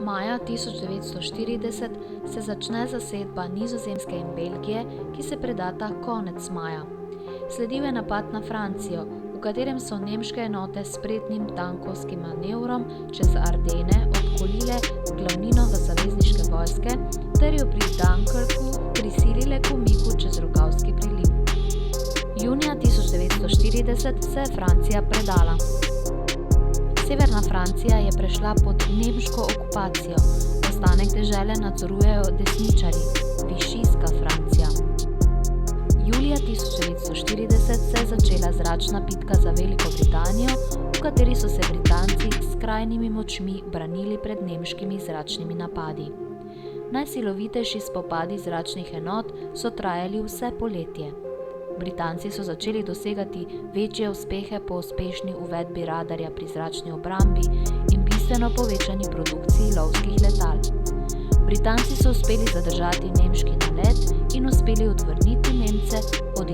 Maja 1940 se začne zasedba Nizozemske in Belgije, ki se predata konec maja. Sledil je napad na Francijo, v katerem so nemške enote s spretnim tankovskim manevrom čez Ardene obkolile glavnino v zavezniške vojske ter jo pri Dunkirku prisilile k umiku čez Rokavski priliv. Junija 1940 se je Francija predala. Severna Francija je prešla pod nemško okupacijo, ostanek dežele nadzorujejo desničarji, Višijska Francija. Julija 1940 se je začela zračna bitka za Veliko Britanijo, v kateri so se Britanci s skrajnimi močmi branili pred nemškimi zračnimi napadi. Najsilovitejši spopadi zračnih enot so trajali vse poletje. Britanci so začeli dosegati večje uspehe po uspešni uvedbi radarja pri zračni obrambi in bistveno povečani produkciji lovskih letal. Britanci so uspeli zadržati nemški nalet in uspeli odvrniti Nemce od